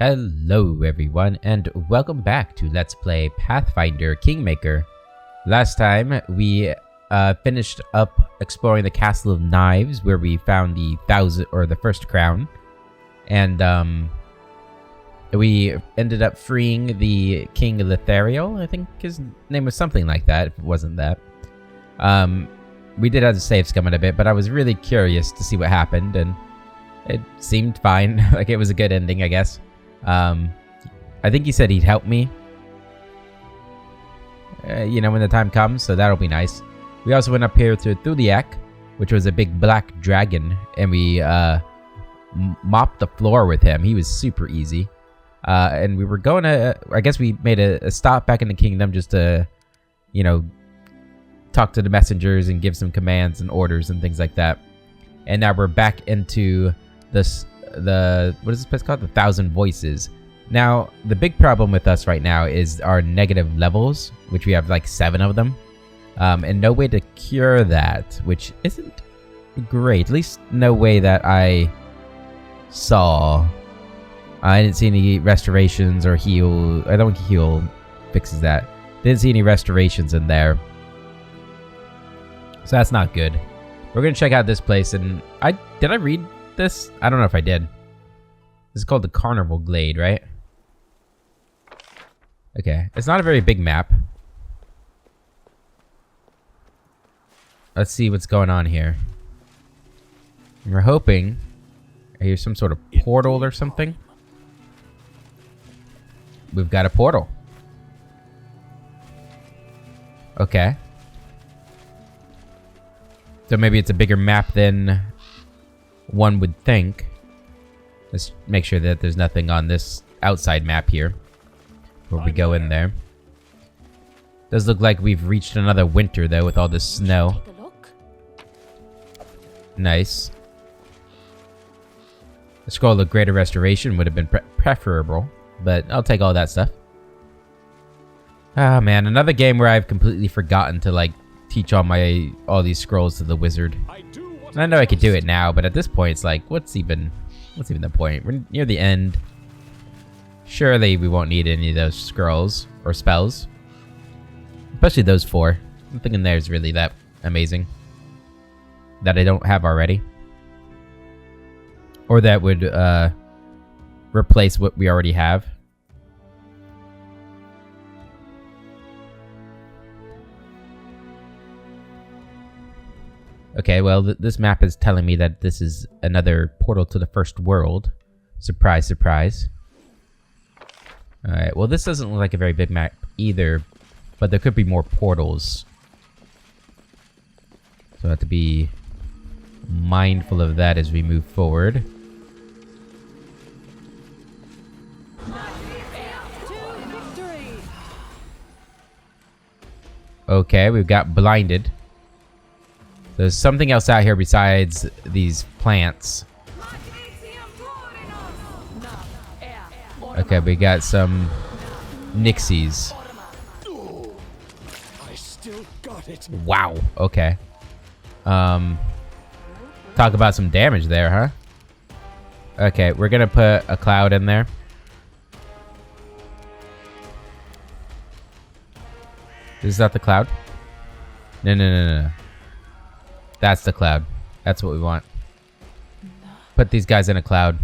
Hello everyone, and welcome back to Let's Play Pathfinder Kingmaker. Last time we finished up exploring the Castle of Knives, where we found the first crown, and we ended up freeing the King of Lethariel. I think his name was something like that. If it wasn't that, we did have to save Scum a bit, but I was really curious to see what happened, and it seemed fine. Like it was a good ending, I guess. I think he said he'd help me, when the time comes, so that'll be nice. We also went up here to Thuliak, which was a big black dragon, and we mopped the floor with him. He was super easy. And we were going to, I guess we made a stop back in the kingdom just to, talk to the messengers and give some commands and orders and things like that. And now we're back into this, what is this place called? The Thousand Voices. Now, the big problem with us right now is our negative levels, which we have like 7 of them. And no way to cure that, which isn't great. At least no way that I saw. I didn't see any restorations or heal. I don't think heal fixes that. Didn't see any restorations in there. So that's not good. We're going to check out this place, and did I read this? I don't know if I did. This is called the Carnival Glade, right? Okay, it's not a very big map. Let's see what's going on here. We're hoping I hear some sort of portal or something. We've got a portal. Okay. So maybe it's a bigger map than one would think. Let's make sure that there's nothing on this outside map here before we go in there. Does look like we've reached another winter though with all this snow. Nice. A scroll of greater restoration would have been preferable, but I'll take all that stuff. Ah man, another game where I've completely forgotten to teach all these scrolls to the wizard. And I know I could do it now, but at this point it's like, what's even the point? We're near the end. Surely we won't need any of those scrolls or spells. Especially those 4. Nothing in there is really that amazing that I don't have already. Or that would replace what we already have. Okay, well, this map is telling me that this is another portal to the first world. Surprise, surprise. Alright, well, this doesn't look like a very big map either, but there could be more portals. So I have to be mindful of that as we move forward. Okay, we've got blinded. There's something else out here besides these plants. Okay, we got some Nixies. Wow, okay. Talk about some damage there, huh? Okay, we're gonna put a cloud in there. Is that the cloud? No. That's the cloud. That's what we want. Put these guys in a cloud.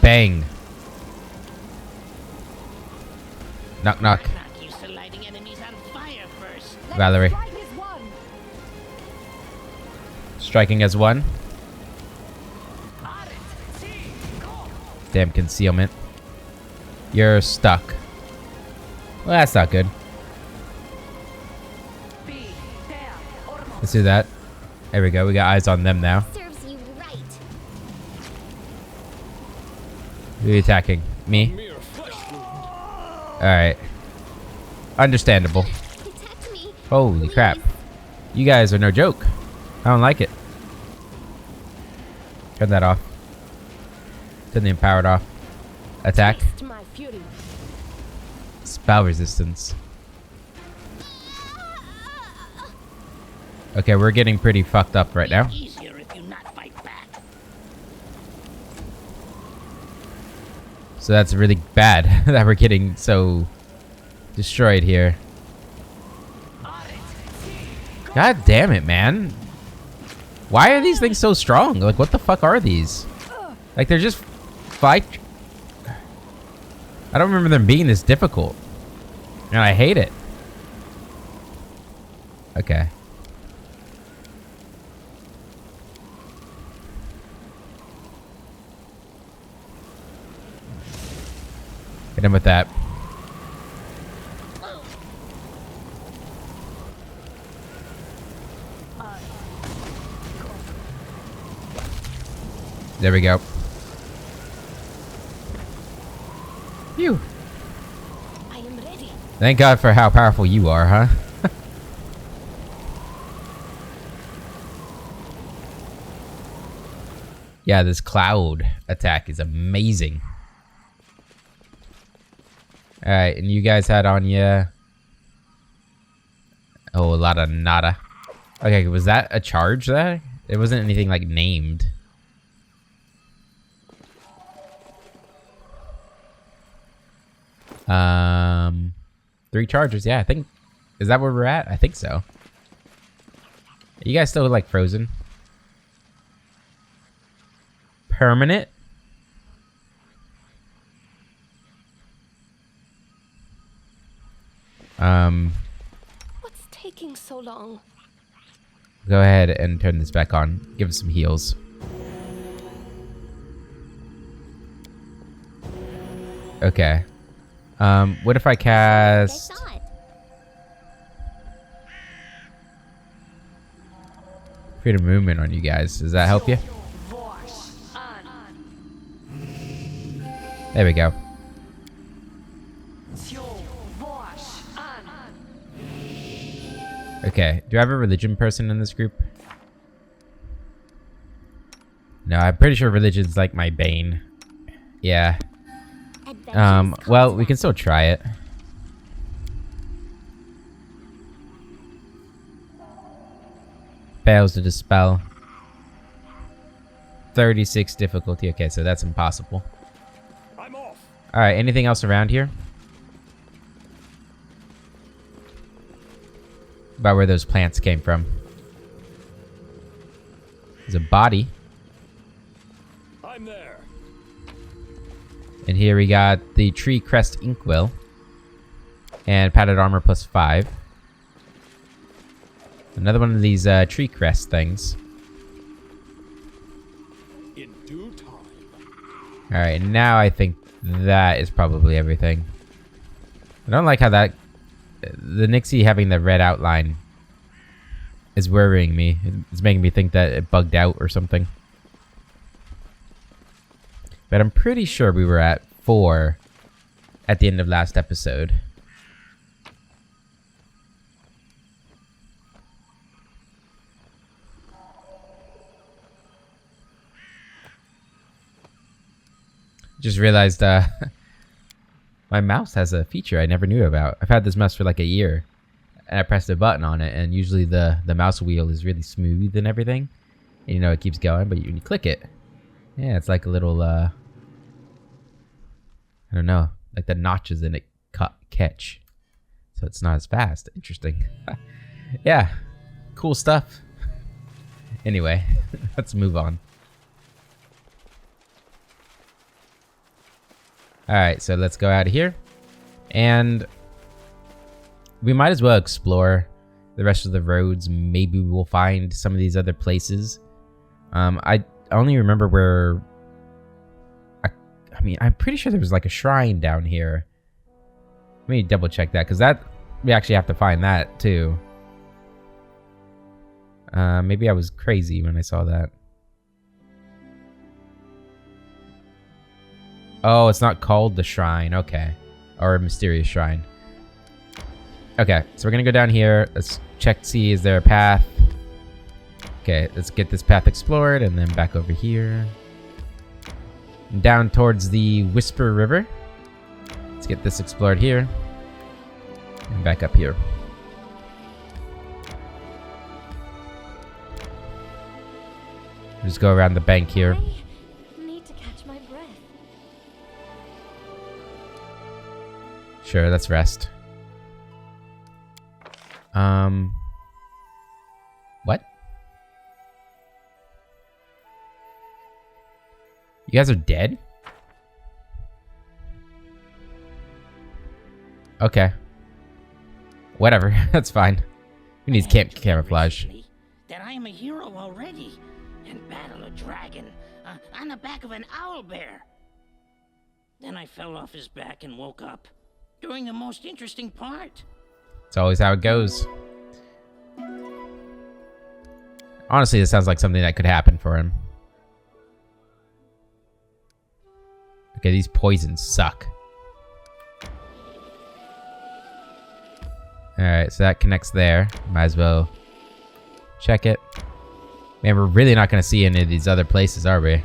Bang. Knock, knock. Valerie. Striking as one. Damn concealment. You're stuck. Well, that's not good. Let's do that. There we go. We got eyes on them now. Who are you attacking? Me? Alright. Understandable. Holy crap. You guys are no joke. I don't like it. Turn that off. Turn the empowered off. Attack. Spell resistance. Okay, we're getting pretty fucked up right now. So that's really bad that we're getting so destroyed here. God damn it, man. Why are these things so strong? Like, what the fuck are these? Like, they're just fight. I don't remember them being this difficult. And I hate it. Okay. Hit him with that. There we go. Phew. I am ready. Thank God for how powerful you are, huh? Yeah, this cloud attack is amazing. Alright, and you guys had on ya. Oh, a lot of nada. Okay, was that a charge there? It wasn't anything like named. Three charges, yeah, I think. Is that where we're at? I think so. Are you guys still like frozen? Permanent? What's taking so long? Go ahead and turn this back on. Give us some heals. Okay. What if I cast Freedom of Movement on you guys? Does that help you? There we go. Okay, do I have a religion person in this group? No, I'm pretty sure religion's like my bane. Yeah. Well, we can still try it. Fails to dispel. 36 difficulty. Okay, so that's impossible. I'm off. Alright, anything else around here? About where those plants came from. There's a body. I'm there. And here we got the Tree Crest Inkwell. And padded armor +5. Another one of these tree crest things. In due time. Alright, now I think that is probably everything. I don't like how that... The Nixie having the red outline is worrying me. It's making me think that it bugged out or something. But I'm pretty sure we were at 4 at the end of last episode. Just realized my mouse has a feature I never knew about. I've had this mouse for like a year, and I pressed a button on it, and usually the mouse wheel is really smooth and everything. And, you know, it keeps going, but when you click it, yeah, it's like a little, I don't know, like the notches in it catch. So it's not as fast. Interesting. Yeah, cool stuff. Anyway, let's move on. Alright, so let's go out of here. And we might as well explore the rest of the roads. Maybe we'll find some of these other places. I only remember where... I mean, I'm pretty sure there was like a shrine down here. Let me double check that, because that... We actually have to find that, too. Maybe I was crazy when I saw that. Oh, it's not called the shrine. Okay. Or a mysterious shrine. Okay, so we're gonna go down here. Let's check, see, is there a path? Okay, let's get this path explored, and then back over here. Down towards the Whisper River. Let's get this explored here. And back up here. Just go around the bank here. I need to catch my breath. Sure, let's rest. What? You guys are dead? Okay. Whatever, that's fine. Who needs camouflage? That I am a hero already and battle a dragon on the back of an owl bear. Then I fell off his back and woke up during the most interesting part. It's always how it goes. Honestly, this sounds like something that could happen for him. Okay, these poisons suck. Alright, so that connects there. Might as well check it. Man, we're really not going to see any of these other places, are we?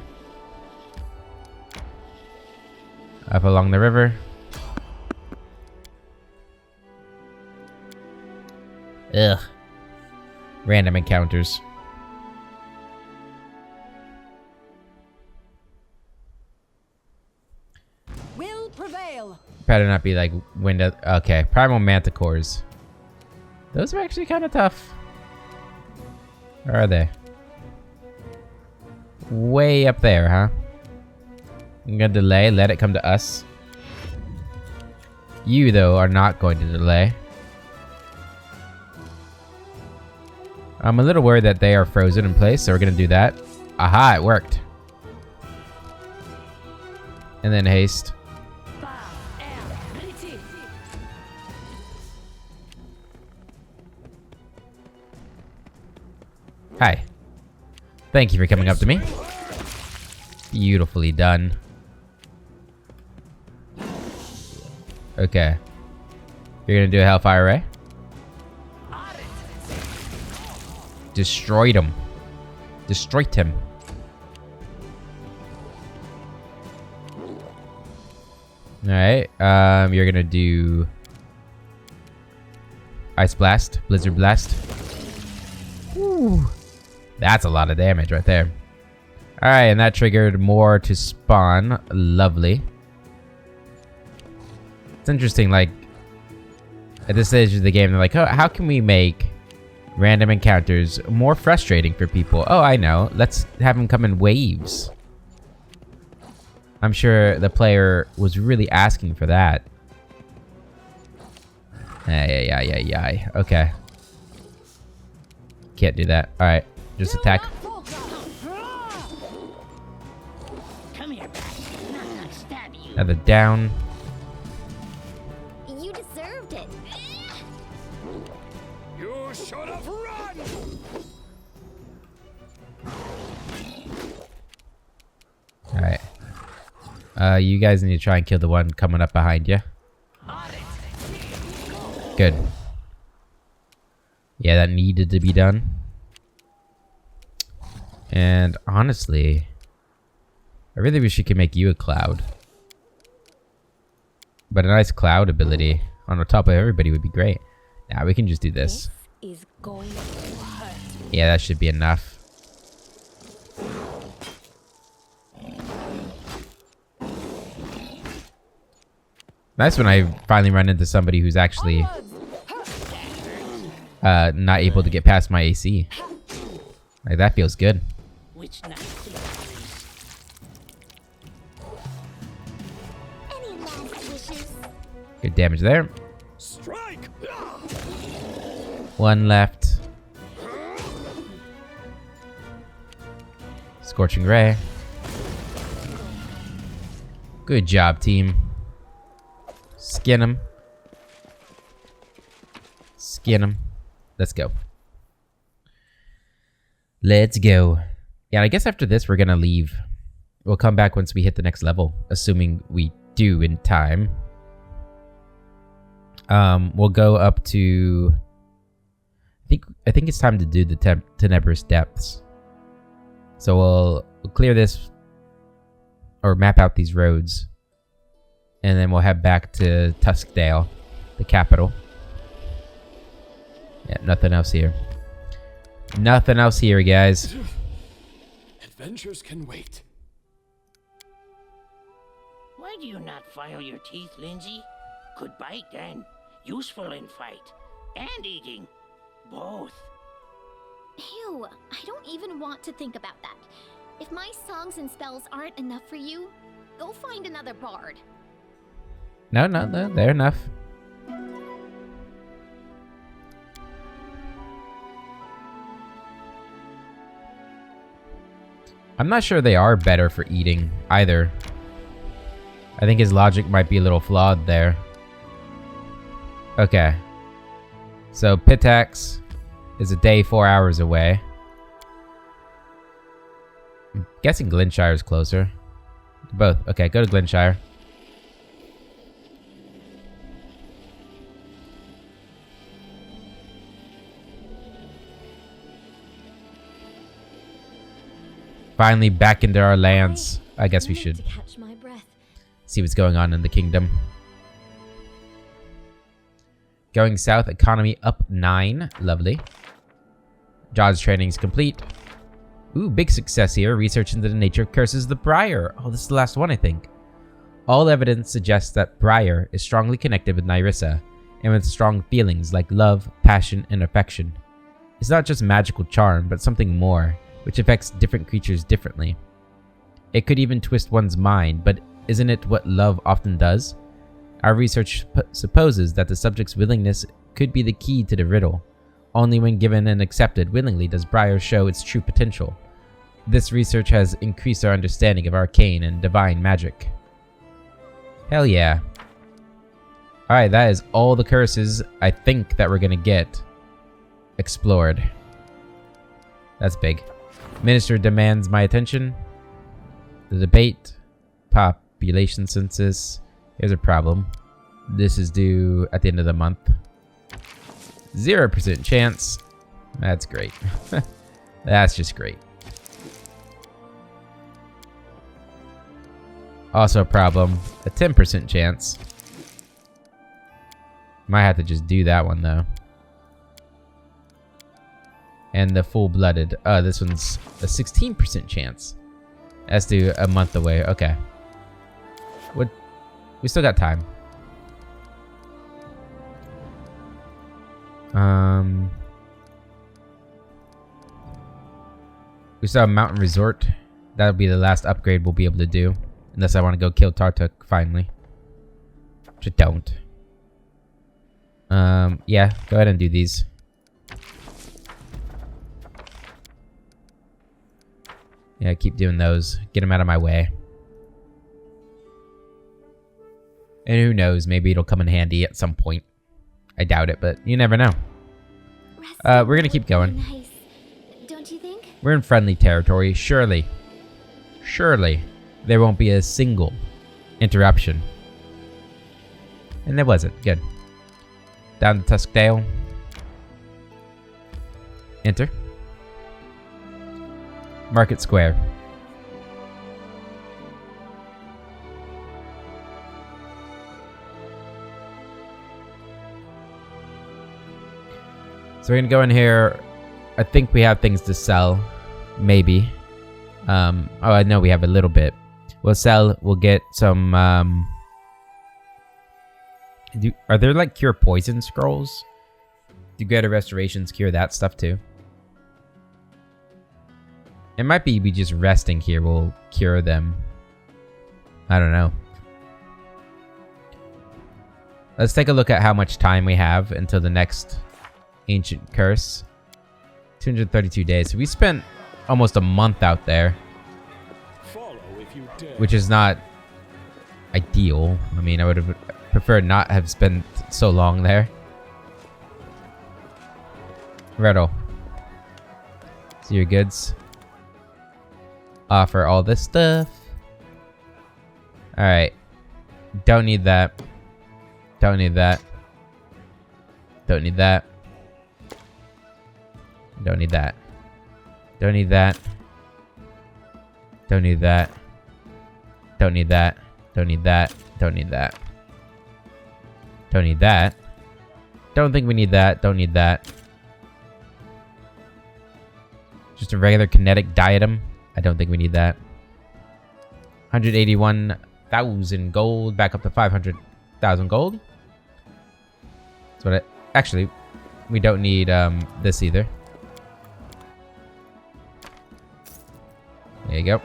Up along the river. Ugh. Random encounters. Will prevail. Better not be like window. Okay, primal manticores. Those are actually kind of tough. Where are they? Way up there, huh? I'm gonna delay, let it come to us. You, though, are not going to delay. I'm a little worried that they are frozen in place, so we're gonna do that. Aha, it worked. And then haste. Hi. Thank you for coming up to me. Beautifully done. Okay. You're gonna do a Hellfire Ray? Destroyed him. Destroyed him. Alright, you're gonna do Ice Blast, Blizzard Blast. Ooh. That's a lot of damage right there. Alright, and that triggered more to spawn. Lovely. It's interesting, like, at this stage of the game, they're like, oh, how can we make random encounters more frustrating for people? Oh, I know. Let's have them come in waves. I'm sure the player was really asking for that. Yeah. Okay. Can't do that. Alright. Just attack. Come here, I'll stab you. Another down. You deserved it. You should have run! Alright. You guys need to try and kill the one coming up behind you. Good. Yeah, that needed to be done. And honestly, I really wish you could make you a cloud. But a nice cloud ability on the top of everybody would be great. Now we can just do this. Is going to hurt. Yeah, that should be enough. Nice when I finally run into somebody who's actually not able to get past my AC. Like, that feels good. Which night, Any last wishes? Good damage there. Strike! One left. Scorching Ray. Good job, team. Skin him. Skin him. Let's go. Let's go. Yeah, I guess after this we're gonna leave. We'll come back once we hit the next level, assuming we do in time. We'll go up to... I think it's time to do the Tenebrous Depths. So we'll clear this, or map out these roads, and then we'll head back to Tuskdale, the capital. Yeah, nothing else here. Nothing else here, guys. Adventures can wait. Why do you not file your teeth, Lindsay? Could bite then. Useful in fight. And eating. Both. Ew, I don't even want to think about that. If my songs and spells aren't enough for you, go find another bard. No, they're enough. I'm not sure they are better for eating either. I think his logic might be a little flawed there. Okay. So Pitax is a day 4 hours away. I'm guessing Glenshire is closer. Both. Okay, go to Glenshire. Finally back into our lands. I guess we should To catch my breath. see what's going on in the kingdom. Going south, economy up 9. Lovely. Jaws training is complete. Ooh, big success here. Research into the nature of curses of the Briar. Oh, this is the last one, I think. All evidence suggests that Briar is strongly connected with Nyrissa, and with strong feelings like love, passion, and affection. It's not just magical charm, but something more, which affects different creatures differently. It could even twist one's mind, but isn't it what love often does? Our research supposes that the subject's willingness could be the key to the riddle. Only when given and accepted willingly does Briar show its true potential. This research has increased our understanding of arcane and divine magic. Hell yeah. Alright, that is all the curses I think that we're gonna get explored. That's big. Minister demands my attention. The debate. Population census. Here's a problem. This is due at the end of the month. 0% chance. That's great. That's just great. Also a problem. A 10% chance. Might have to just do that one though. And the full-blooded. Oh, this one's a 16% chance. That's due a month away. Okay. What? We still got time. We saw a mountain resort. That'll be the last upgrade we'll be able to do. Unless I want to go kill Tartuk finally. Which I don't. Yeah, go ahead and do these. Yeah, keep doing those. Get them out of my way. And who knows, maybe it'll come in handy at some point. I doubt it, but you never know. We're gonna keep going. Nice. Don't you think? We're in friendly territory. Surely there won't be a single interruption. And there wasn't. Good. Down to Tuskdale. Enter. Market Square. So we're gonna go in here. I think we have things to sell. Maybe. Oh, I know we have a little bit. We'll sell. We'll get some. Are there like cure poison scrolls? Do greater restorations cure that stuff too? It might be we just resting here will cure them. I don't know. Let's take a look at how much time we have until the next ancient curse. 232 days. So we spent almost a month out there. Follow if you dare. Which is not ideal. I mean, I would have preferred not have spent so long there. Riddle. See your goods. Offer all this stuff. Alright. Don't need that. Don't need that. Don't need that. Don't need that. Don't need that. Don't need that. Don't need that. Don't need that. Don't need that. Don't need that. Don't think we need that. Don't need that. Just a regular kinetic diadem. I don't think we need that. 181,000 gold. Back up to 500,000 gold. That's what actually, we don't need this either. There you go.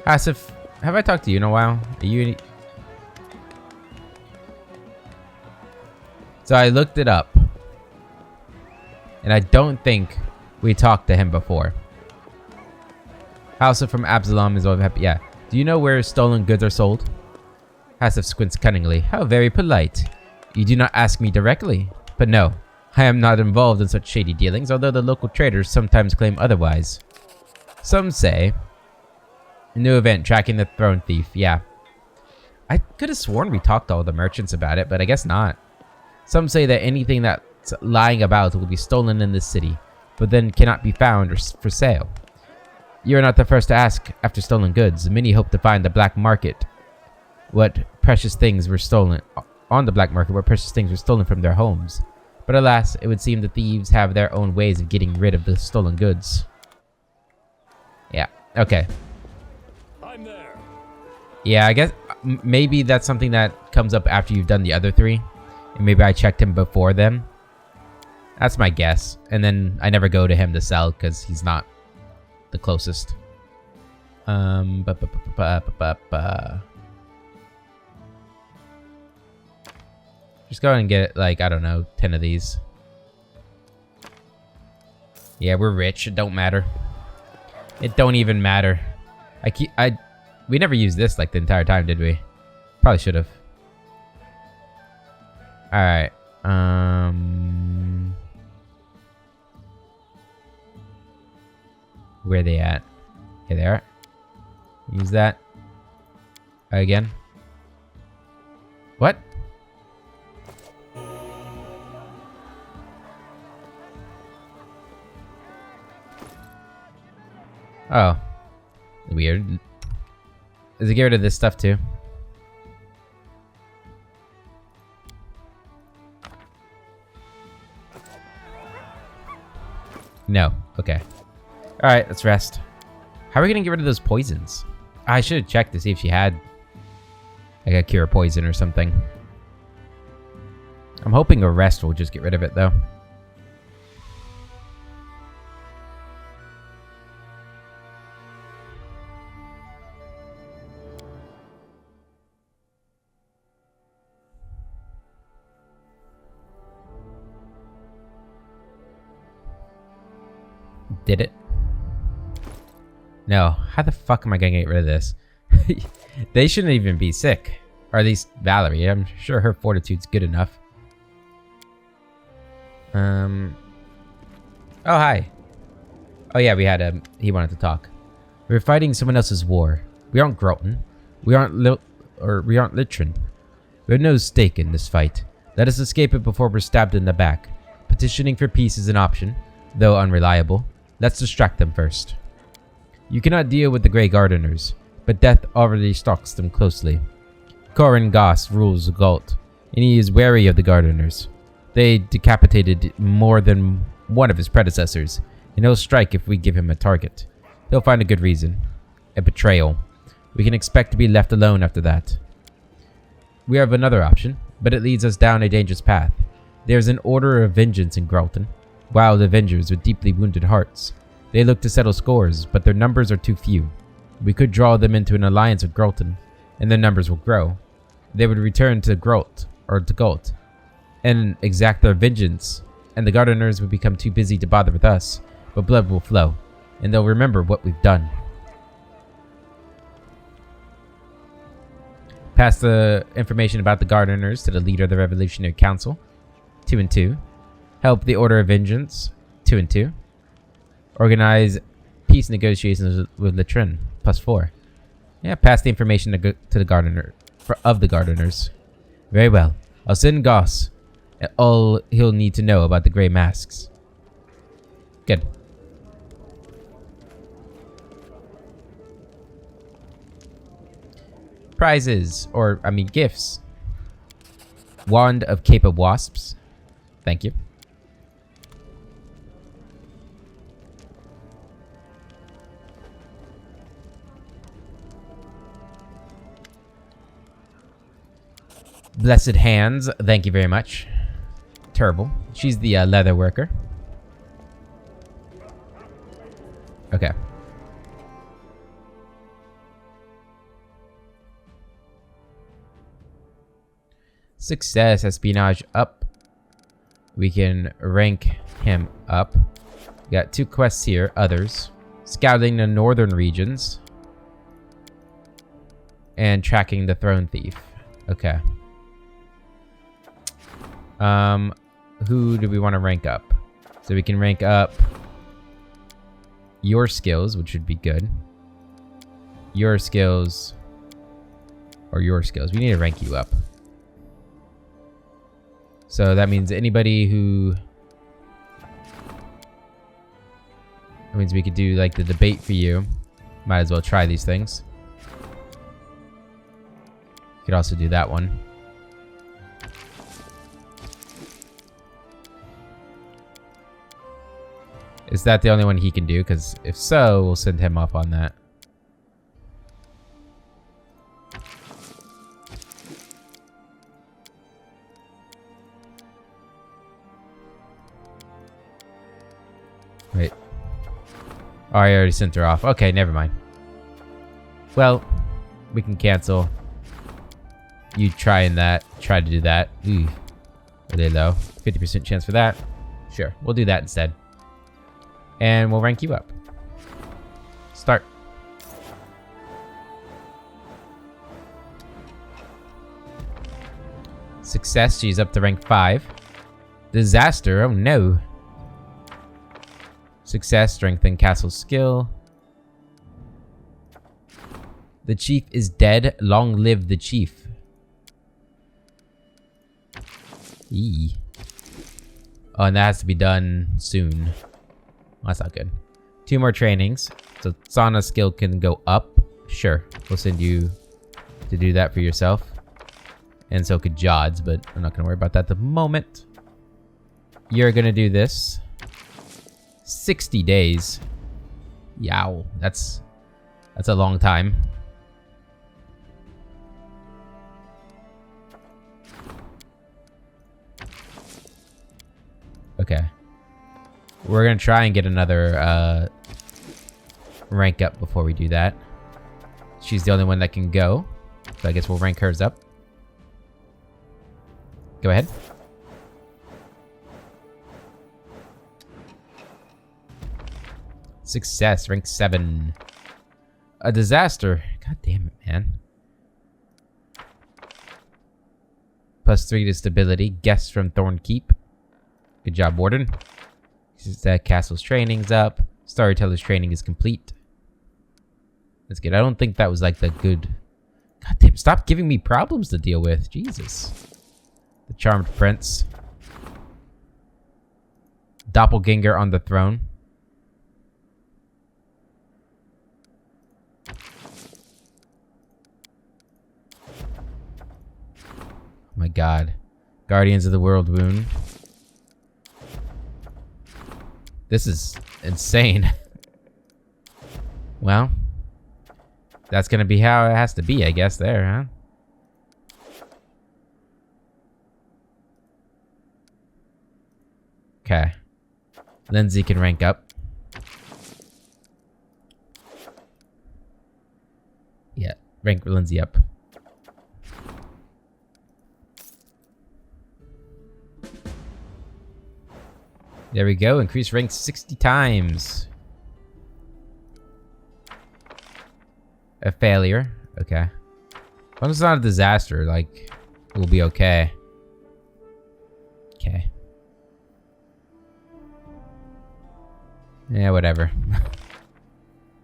Asif, have I talked to you in a while? Are you... So I looked it up. And I don't think we talked to him before. Asif from Absalom is over happy. Yeah. Do you know where stolen goods are sold? Asif squints cunningly. How very polite. You do not ask me directly. But no, I am not involved in such shady dealings, although the local traders sometimes claim otherwise. Some say... New event, tracking the throne thief. Yeah. I could have sworn we talked to all the merchants about it, but I guess not. Some say that anything that's lying about will be stolen in this city, but then cannot be found or for sale. You are not the first to ask after stolen goods. Many hope to find the black market what precious things were stolen on the black market what precious things were stolen from their homes. But alas, it would seem the thieves have their own ways of getting rid of the stolen goods. Yeah, okay. I'm there. Yeah, I guess maybe that's something that comes up after you've done the other three. And maybe I checked him before them. That's my guess. And then I never go to him to sell because he's not the closest. Just go ahead and get, like, I don't know, 10 of these. Yeah, we're rich. It don't matter. It don't even matter. We never used this, like, the entire time, did we? Probably should have. Alright. Where are they at? Here they are. Use that. Again. What? Oh. Weird. Does it get rid of this stuff too? No. Okay. Alright, let's rest. How are we gonna get rid of those poisons? I should have checked to see if she had like a cure poison or something. I'm hoping a rest will just get rid of it though. Did it? No. How the fuck am I gonna get rid of this? They shouldn't even be sick. Or at least Valerie. I'm sure her fortitude's good enough. Oh, hi. Oh yeah, we had he wanted to talk. We're fighting someone else's war. We aren't Groton. We aren't Litrin. We have no stake in this fight. Let us escape it before we're stabbed in the back. Petitioning for peace is an option, though unreliable. Let's distract them first. You cannot deal with the Grey Gardeners, but death already stalks them closely. Corin Goss rules Galt, and he is wary of the Gardeners. They decapitated more than one of his predecessors, and he'll strike if we give him a target. He'll find a good reason. A betrayal. We can expect to be left alone after that. We have another option, but it leads us down a dangerous path. There is an order of vengeance in Gralton. Wild Avengers with deeply wounded hearts. They look to settle scores, but their numbers are too few. We could draw them into an alliance with Gralton, and their numbers will grow. They would return to Galt, and exact their vengeance, and the Gardeners would become too busy to bother with us, but blood will flow, and they'll remember what we've done. Pass the information about the Gardeners to the leader of the Revolutionary Council, 2 and 2. Help the Order of Vengeance, 2 and 2. Organize peace negotiations with Latrin, +4. Yeah, pass the information to the Gardener of the Gardeners. Very well. I'll send Goss all he'll need to know about the Grey Masks. Good. Prizes, or I mean gifts. Wand of Cape of Wasps. Thank you. Blessed hands, thank you very much. Terrible. She's the leather worker. Okay. Success, espionage up. We can rank him up. We got 2 quests here, others. Scouting the northern regions. And tracking the throne thief. Okay. Who do we want to rank up? So we can rank up your skills, which would be good. Your skills. Or your skills. We need to rank you up. So that means anybody who... That means we could do like the debate for you. Might as well try these things. Could also do that one. Is that the only one he can do? Because if so, we'll send him up on that. Wait. Oh, I already sent her off. Okay, never mind. Well, we can cancel. You try to do that. Ooh. Really low. 50% chance for that. Sure, we'll do that instead. And we'll rank you up. Start. Success, she's up to rank 5. Disaster, oh no. Success, strengthen castle skill. The chief is dead. Long live the chief. Eee. Oh, and that has to be done soon. Well, that's not good. 2 more trainings. So sauna skill can go up. Sure. We'll send you to do that for yourself. And so could Jod's, but I'm not going to worry about that at the moment. You're going to do this. 60 days. Yow. That's a long time. Okay. We're gonna try and get another rank up before we do that. She's the only one that can go. So I guess we'll rank hers up. Go ahead. Success, rank 7. A disaster. God damn it, man. +3 to stability. Guests from Thorn Keep. Good job, Warden. That castle's training's up. Storyteller's training is complete. That's good. I don't think that was like the good... God damn, stop giving me problems to deal with. Jesus. The Charmed Prince. Doppelganger on the throne. Oh my god. Guardians of the World wound. This is insane. Well, that's gonna be how it has to be, I guess, there, huh? Okay. Lindsay can rank up. Yeah, rank Lindsay up. There we go. Increase rank 60 times. A failure. Okay. As long as it's not a disaster, like, we'll be okay. Okay. Yeah, whatever.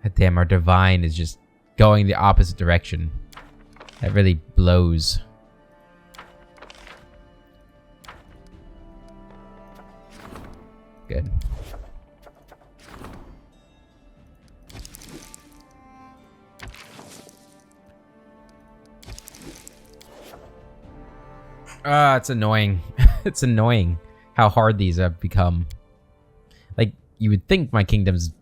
God damn, our divine is just going the opposite direction. That really blows. Good. It's annoying. It's annoying how hard these have become. Like, you would think my kingdom's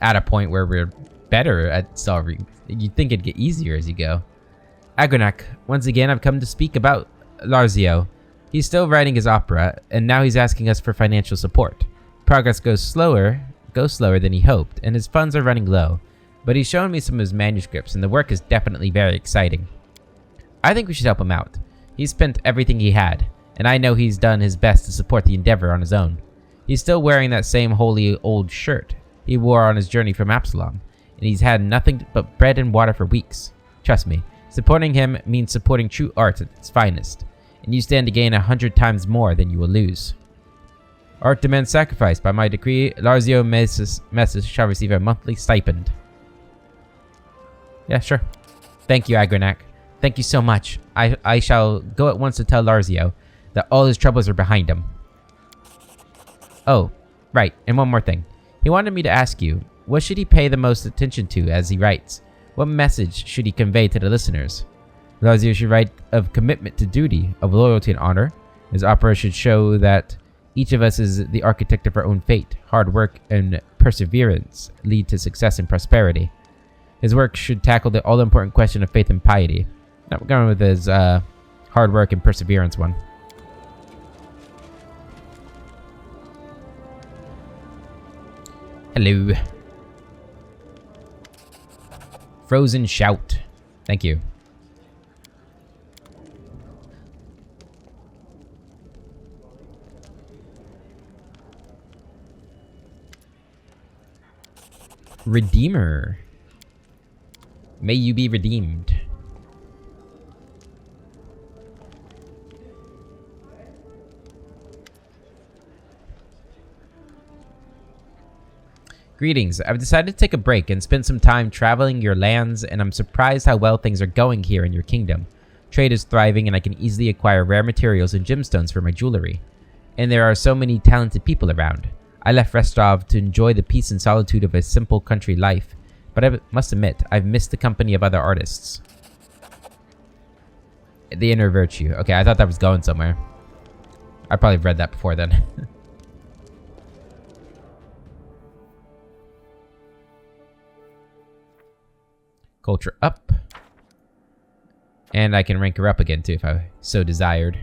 at a point where we're better at solving. You'd think it'd get easier as you go. Agronak, once again I've come to speak about Larzio. He's still writing his opera, and now he's asking us for financial support. Progress goes slower than he hoped, and his funds are running low. But he's shown me some of his manuscripts, and the work is definitely very exciting. I think we should help him out. He's spent everything he had, and I know he's done his best to support the endeavor on his own. He's still wearing that same holy old shirt he wore on his journey from Absalom, and he's had nothing but bread and water for weeks. Trust me, supporting him means supporting true art at its finest, and you stand to gain 100 times more than you will lose. Art demands sacrifice. By my decree, Larzio Messes shall receive a monthly stipend. Yeah, sure. Thank you, Agronak. Thank you so much. I shall go at once to tell Larzio that all his troubles are behind him. Oh, right, and one more thing. He wanted me to ask you, what should he pay the most attention to as he writes? What message should he convey to the listeners? Larzio should write of commitment to duty, of loyalty and honor. His opera should show that each of us is the architect of our own fate. Hard work and perseverance lead to success and prosperity. His work should tackle the all-important question of faith and piety. Now we're going with his hard work and perseverance one. Hello. Frozen Shout. Thank you. Redeemer. May you be redeemed. Greetings. I've decided to take a break and spend some time traveling your lands, and I'm surprised how well things are going here in your kingdom. Trade is thriving, and I can easily acquire rare materials and gemstones for my jewelry. And there are so many talented people around. I left Restov to enjoy the peace and solitude of a simple country life, but I must admit, I've missed the company of other artists. The Inner Virtue. Okay, I thought that was going somewhere. I probably read that before then. Culture up. And I can rank her up again too if I so desired.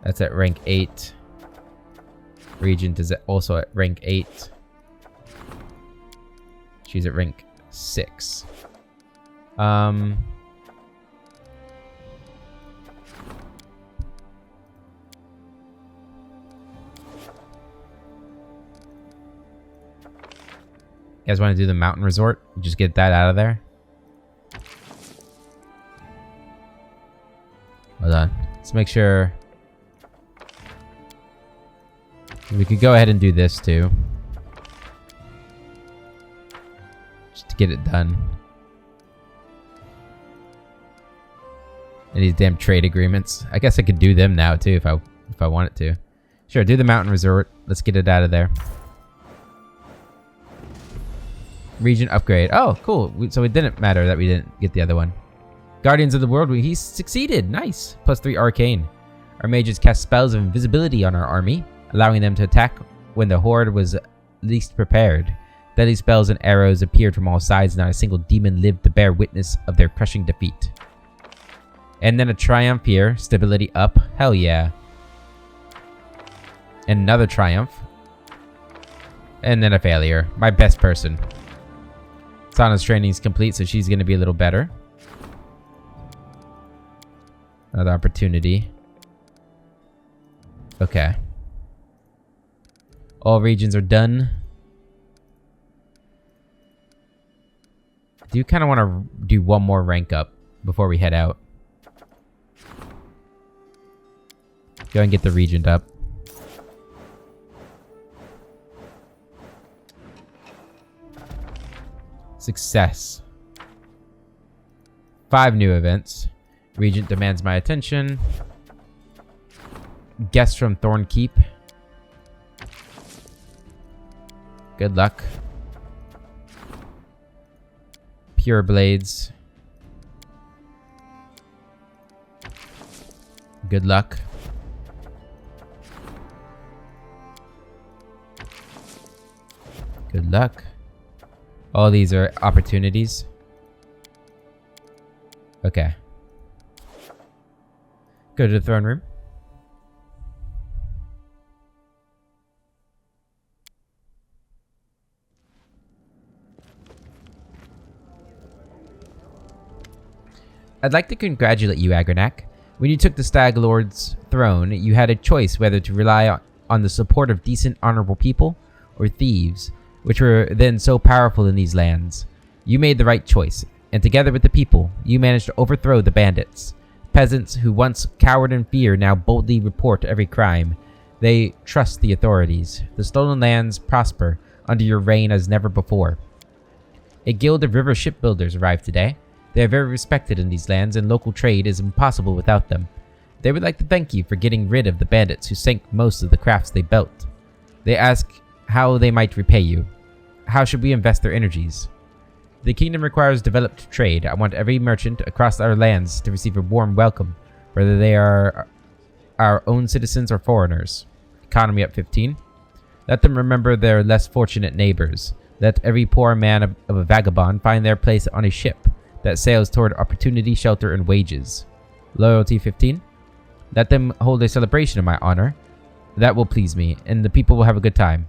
That's at rank 8. Regent is also at rank 8. She's at rank 6. You guys want to do the mountain resort? Just get that out of there. Hold on. Let's make sure. We could go ahead and do this too. Just to get it done. And these damn trade agreements. I guess I could do them now too if I wanted to. Sure, do the mountain resort. Let's get it out of there. Region upgrade. Oh, cool. So it didn't matter that we didn't get the other one. Guardians of the World. He succeeded. Nice. +3 arcane. Our mages cast spells of invisibility on our army, allowing them to attack when the horde was least prepared. Deadly spells and arrows appeared from all sides, and not a single demon lived to bear witness of their crushing defeat. And then a triumph here. Stability up. Hell yeah. And another triumph. And then a failure. My best person. Sana's training is complete, so she's going to be a little better. Another opportunity. Okay. All regions are done. I do kind of want to do one more rank up before we head out. Go and get the regent up. Success. 5 new events. Regent demands my attention. Guest from Thornkeep. Good luck. Pure Blades. Good luck. Good luck. All these are opportunities. Okay. Go to the throne room. I'd like to congratulate you, Agranak. When you took the Stag Lord's throne, you had a choice whether to rely on the support of decent, honorable people or thieves, which were then so powerful in these lands. You made the right choice, and together with the people, you managed to overthrow the bandits. Peasants who once cowered in fear now boldly report every crime. They trust the authorities. The stolen lands prosper under your reign as never before. A guild of river shipbuilders arrived today. They are very respected in these lands, and local trade is impossible without them. They would like to thank you for getting rid of the bandits who sank most of the crafts they built. They ask how they might repay you. How should we invest their energies? The kingdom requires developed trade. I want every merchant across our lands to receive a warm welcome, whether they are our own citizens or foreigners. Economy up 15. Let them remember their less fortunate neighbors. Let every poor man of a vagabond find their place on a ship that sails toward opportunity, shelter, and wages. Loyalty 15. Let them hold a celebration in my honor. That will please me, and the people will have a good time.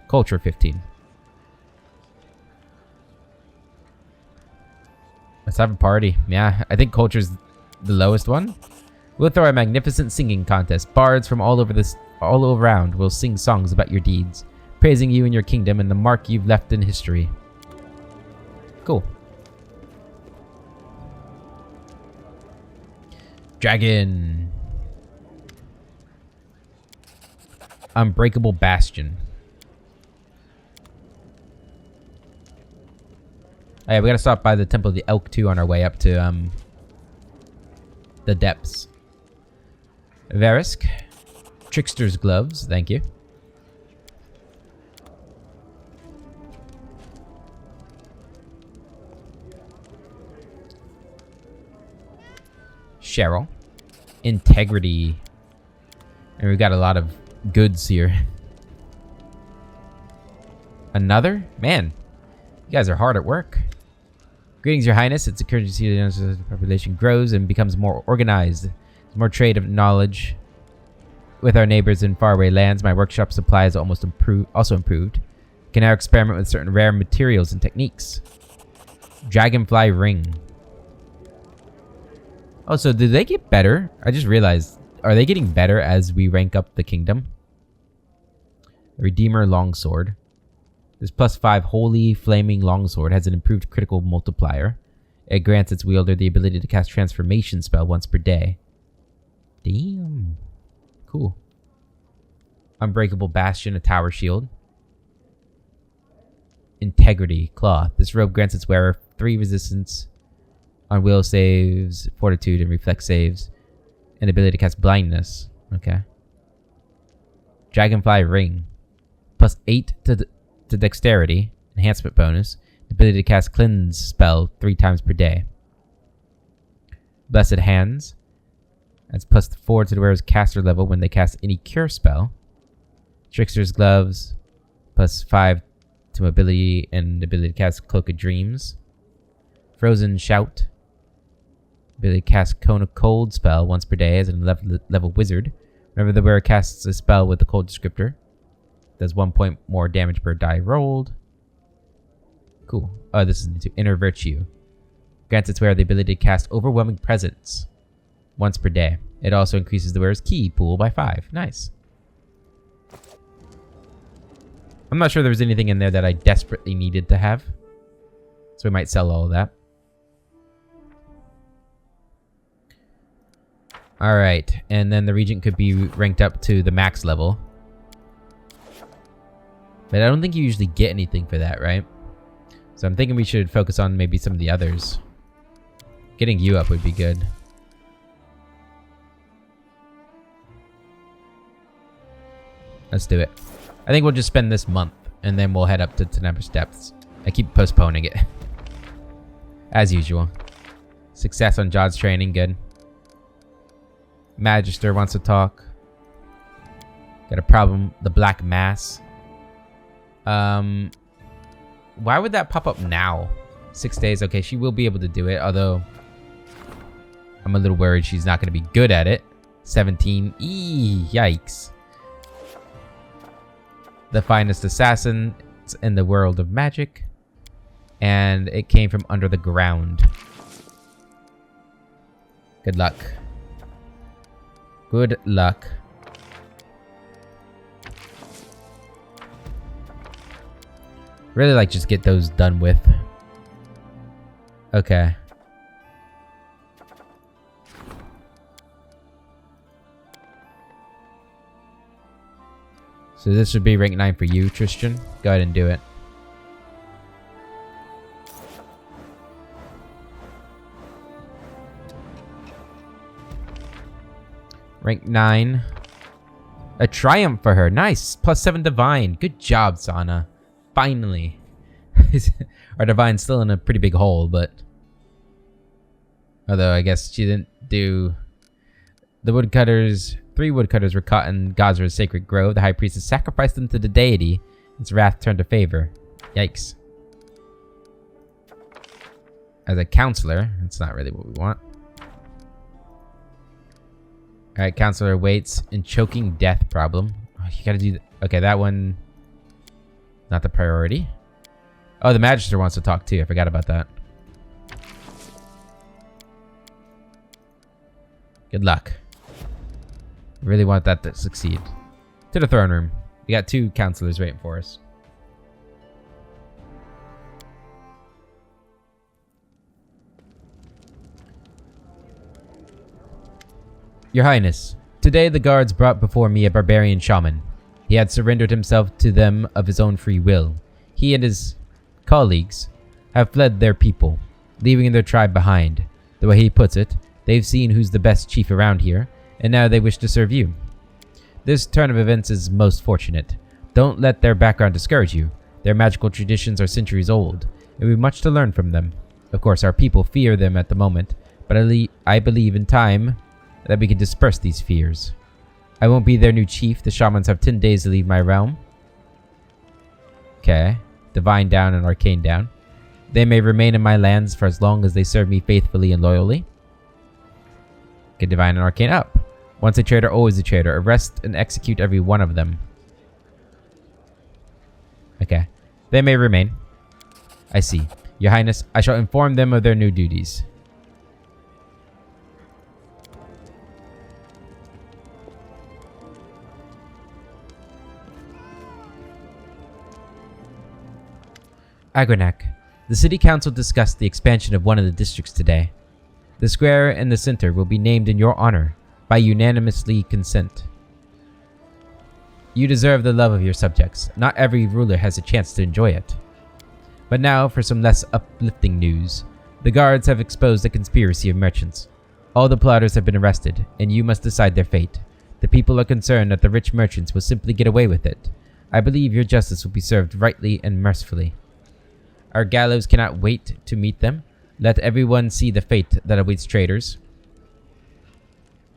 Culture 15. Let's have a party. Yeah, I think culture's the lowest one. We'll throw a magnificent singing contest. Bards from all around will sing songs about your deeds, praising you and your kingdom and the mark you've left in history. Cool. Dragon. Unbreakable Bastion. Oh yeah, we gotta stop by the Temple of the Elk too on our way up to the depths. Verisk. Trickster's Gloves, thank you. Cheryl. Integrity. And we've got a lot of goods here. Another? Man, you guys are hard at work. Greetings, Your Highness. It's a courtesy that the population grows and becomes more organized. There's more trade of knowledge with our neighbors in faraway lands. My workshop supply is also improved. You can now experiment with certain rare materials and techniques. Dragonfly Ring. Oh, so did they get better? I just realized. Are they getting better as we rank up the kingdom? Redeemer Longsword. This +5 Holy Flaming Longsword has an improved critical multiplier. It grants its wielder the ability to cast Transformation spell once per day. Damn. Cool. Unbreakable Bastion, a tower shield. Integrity Cloth. This robe grants its wearer 3 resistance on will saves, fortitude, and reflex saves. And ability to cast blindness. Okay. Dragonfly Ring. +8 to dexterity. Enhancement bonus. Ability to cast cleanse spell 3 times per day. Blessed Hands. That's +4 to the wearer's caster level when they cast any cure spell. Trickster's Gloves. +5 to mobility and ability to cast Cloak of Dreams. Frozen Shout. Ability to cast Cone of Cold spell once per day as a level wizard. Whenever the wearer casts a spell with the cold descriptor, does 1 point more damage per die rolled. Cool. Oh, this is into Inner Virtue. Grants its wearer the ability to cast Overwhelming Presence once per day. It also increases the wearer's key pool by 5. Nice. I'm not sure there was anything in there that I desperately needed to have, so we might sell all of that. Alright, and then the Regent could be ranked up to the max level. But I don't think you usually get anything for that, right? So I'm thinking we should focus on maybe some of the others. Getting you up would be good. Let's do it. I think we'll just spend this month, and then we'll head up to Tenebrous Depths. I keep postponing it. As usual. Success on Jod's training, good. Magister wants to talk. Got a problem. The Black Mass. Why would that pop up now? 6 days. Okay, she will be able to do it, although I'm a little worried she's not going to be good at it. 17. Yikes. The finest assassin in the world of magic. And it came from under the ground. Good luck. Good luck. Really like just get those done with. Okay. So this would be rank 9 for you, Tristan. Go ahead and do it. Rank 9. A triumph for her. Nice. +7 divine. Good job, Sana. Finally. Our divine's still in a pretty big hole, but... Although, I guess she didn't do... The woodcutters... 3 woodcutters were caught in Gazra's sacred grove. The high priestess sacrificed them to the deity. Its wrath turned to favor. Yikes. As a counselor, that's not really what we want. Alright, counselor waits in choking death problem. Oh, you gotta do... Okay, that one... Not the priority. Oh, the magister wants to talk too. I forgot about that. Good luck. Really want that to succeed. To the throne room. We got 2 counselors waiting for us. Your Highness, today the guards brought before me a barbarian shaman. He had surrendered himself to them of his own free will. He and his colleagues have fled their people, leaving their tribe behind. The way he puts it, they've seen who's the best chief around here, and now they wish to serve you. This turn of events is most fortunate. Don't let their background discourage you. Their magical traditions are centuries old, and we have much to learn from them. Of course, our people fear them at the moment, but I believe in time that we can disperse these fears. I won't be their new chief. The shamans have 10 days to leave my realm. Okay. Divine down and arcane down. They may remain in my lands for as long as they serve me faithfully and loyally. Okay, divine and arcane up. Once a traitor, always a traitor. Arrest and execute every one of them. Okay. They may remain. I see. Your Highness, I shall inform them of their new duties. Agronak. The City Council discussed the expansion of one of the districts today. The square in the center will be named in your honor by unanimously consent. You deserve the love of your subjects. Not every ruler has a chance to enjoy it. But now for some less uplifting news. The guards have exposed a conspiracy of merchants. All the plotters have been arrested, and you must decide their fate. The people are concerned that the rich merchants will simply get away with it. I believe your justice will be served rightly and mercifully. Our gallows cannot wait to meet them. Let everyone see the fate that awaits traitors.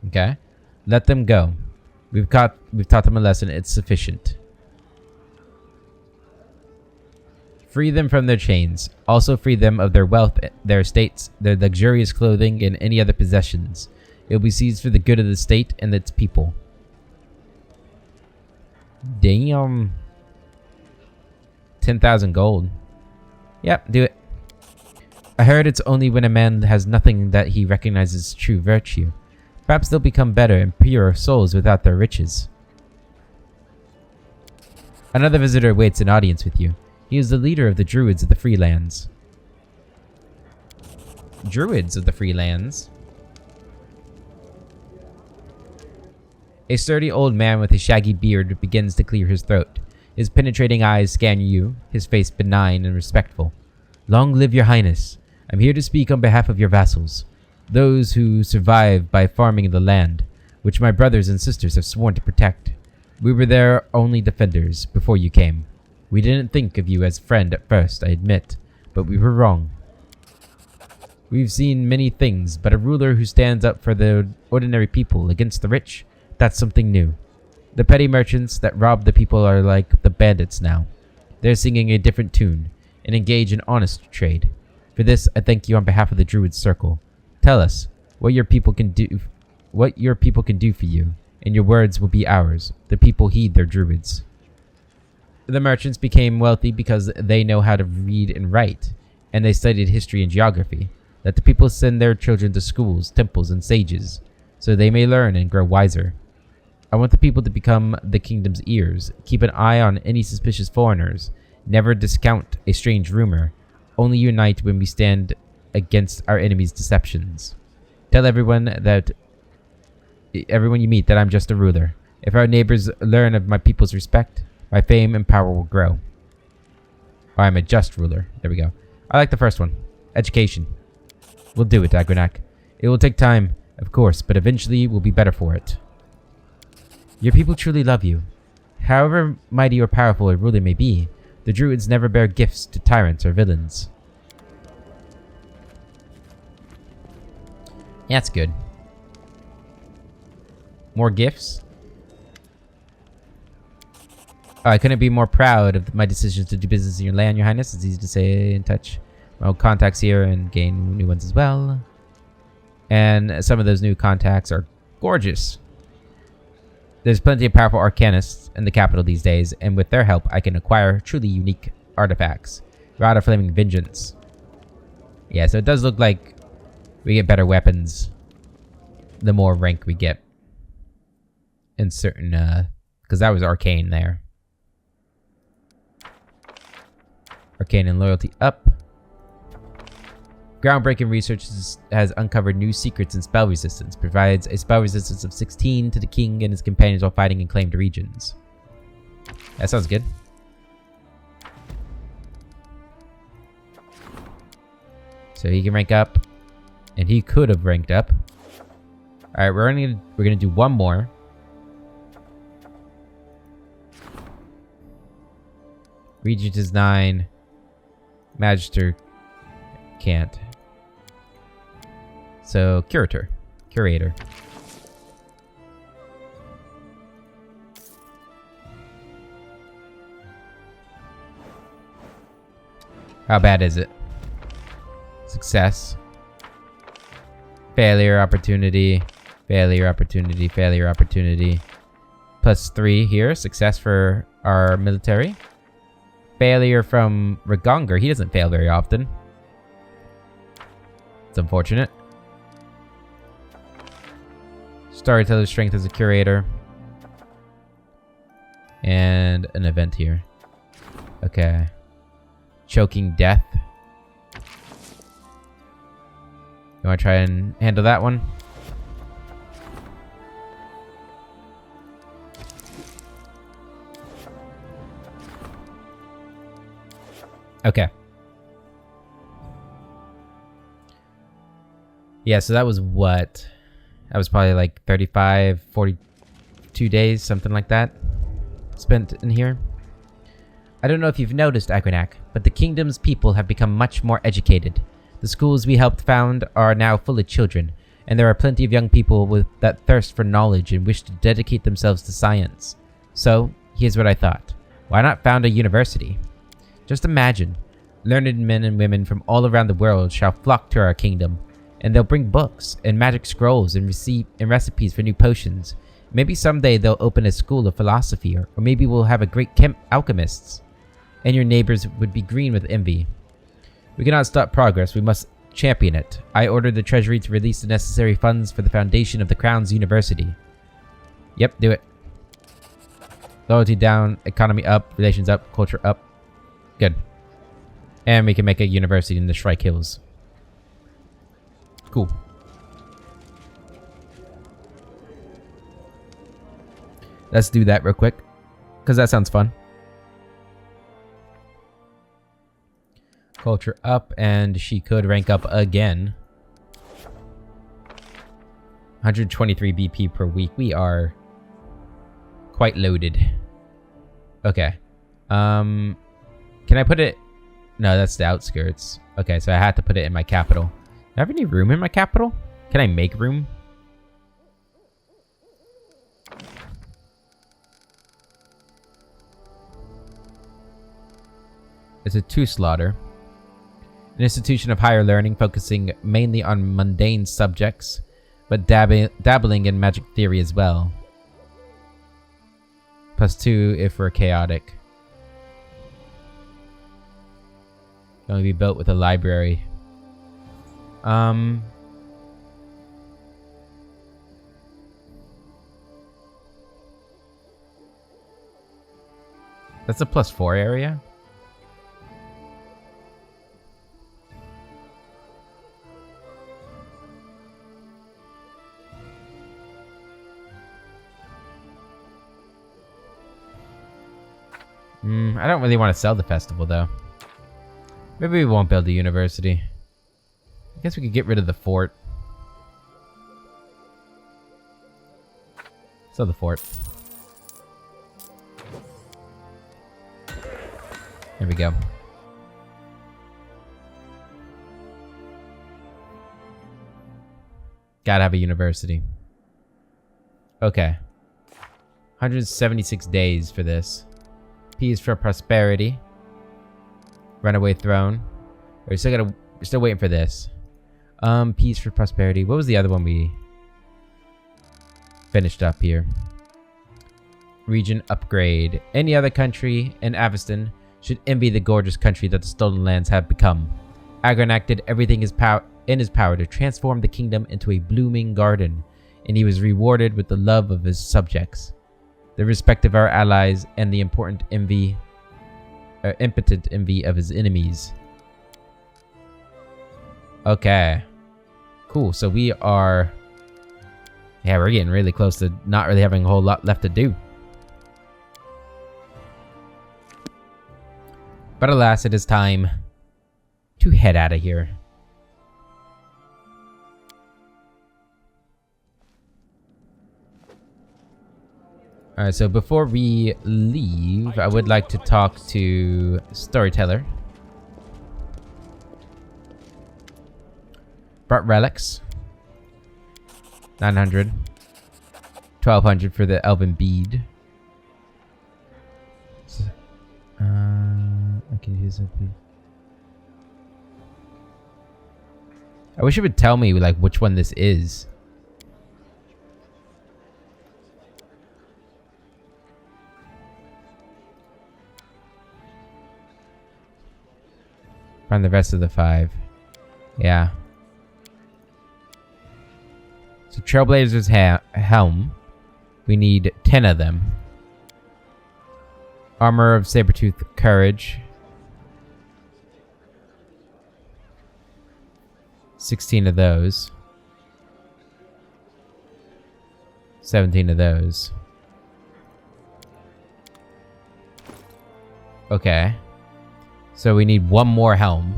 Okay. Let them go. We've taught them a lesson. It's sufficient. Free them from their chains. Also free them of their wealth, their estates, their luxurious clothing, and any other possessions. It will be seized for the good of the state and its people. Damn. 10,000 gold. Yep, do it. I heard it's only when a man has nothing that he recognizes true virtue. Perhaps they'll become better and purer souls without their riches. Another visitor waits an audience with you. He is the leader of the Druids of the Freelands. Druids of the Freelands? A sturdy old man with a shaggy beard begins to clear his throat. His penetrating eyes scan you, his face benign and respectful. Long live your highness. I'm here to speak on behalf of your vassals, those who survive by farming the land, which my brothers and sisters have sworn to protect. We were their only defenders before you came. We didn't think of you as friend at first, I admit, but we were wrong. We've seen many things, but a ruler who stands up for the ordinary people against the rich, that's something new. The petty merchants that rob the people are like the bandits now. They're singing a different tune and engage in honest trade. For this, I thank you on behalf of the Druid Circle. Tell us, what your people can do for you, and your words will be ours. The people heed their druids. The merchants became wealthy because they know how to read and write, and they studied history and geography. Let the people send their children to schools, temples, and sages, so they may learn and grow wiser. I want the people to become the kingdom's ears. Keep an eye on any suspicious foreigners. Never discount a strange rumor. Only unite when we stand against our enemies' deceptions. Tell everyone you meet that I'm just a ruler. If our neighbors learn of my people's respect, my fame and power will grow. Or I'm a just ruler. There we go. I like the first one. Education. We'll do it, Agronak. It will take time, of course, but eventually we'll be better for it. Your people truly love you. However mighty or powerful a ruler may be, the druids never bear gifts to tyrants or villains. Yeah, that's good. More gifts? Oh, I couldn't be more proud of my decisions to do business in your land, Your Highness. It's easy to stay in touch. My old contacts here and gain new ones as well. And some of those new contacts are gorgeous. There's plenty of powerful arcanists in the capital these days, and with their help, I can acquire truly unique artifacts. Rod of Flaming Vengeance. Yeah, so it does look like we get better weapons the more rank we get. In certain, because that was arcane there. Arcane and loyalty up. Groundbreaking research has uncovered new secrets in spell resistance. Provides a spell resistance of 16 to the king and his companions while fighting in claimed regions. That sounds good. So he can rank up. And he could have ranked up. Alright, we're gonna do one more. Regent is 9. Magister can't. So, Curator. How bad is it? Success. Failure, opportunity. Failure, opportunity, failure, opportunity. +3 here. Success for our military. Failure from Ragonger. He doesn't fail very often. It's unfortunate. Storyteller strength as a curator. And an event here. Okay. Choking death. You want to try and handle that one? Okay. Yeah, so that was what? That was probably like 35, 42 days, something like that, spent in here. I don't know if you've noticed, Agronak, but the kingdom's people have become much more educated. The schools we helped found are now full of children, and there are plenty of young people with that thirst for knowledge and wish to dedicate themselves to science. So, here's what I thought. Why not found a university? Just imagine, learned men and women from all around the world shall flock to our kingdom, and they'll bring books and magic scrolls and recipes for new potions. Maybe someday they'll open a school of philosophy, or maybe we'll have a great alchemists, and your neighbors would be green with envy. We cannot stop progress, we must champion it. I ordered the treasury to release the necessary funds for the foundation of the Crown's University. Yep, do it. Loyalty down, economy up, relations up, culture up. Good. And we can make a university in the Shrike Hills. Cool. Let's do that real quick, because that sounds fun. Culture up, and she could rank up again. 123 BP per week. We are quite loaded. Okay. Can I put it? No, that's the outskirts. Okay, so I had to put it in my capital. Do I have any room in my capital? Can I make room? It's a 2-slaughter. An institution of higher learning focusing mainly on mundane subjects. but dabbling in magic theory as well. +2 if we're chaotic. Can only be built with a library. That's a +4 area? I don't really want to sell the festival, though. Maybe we won't build a university. I guess we could get rid of the fort. Sell the fort. There we go. Gotta have a university. Okay. 176 days for this. P is for prosperity. Runaway throne. We're still waiting for this. P is for prosperity. What was the other one we finished up here? Region upgrade. Any other country in Aveston should envy the gorgeous country that the Stolen Lands have become. Agron did everything in his power to transform the kingdom into a blooming garden, and he was rewarded with the love of his subjects, the respect of our allies, and the impotent envy of his enemies. Okay. Cool, so we are... Yeah, we're getting really close to not really having a whole lot left to do. But alas, it is time to head out of here. Alright, so before we leave, I would like to talk to Storyteller. Brought relics. 900. 1200 for the Elven Bead. So, I can use it. I wish it would tell me like which one this is. Find the rest of the 5. Yeah. So Trailblazer's helm. We need 10 of them. Armor of Sabertooth Courage. 16 of those. 17 of those. Okay. So we need one more helm.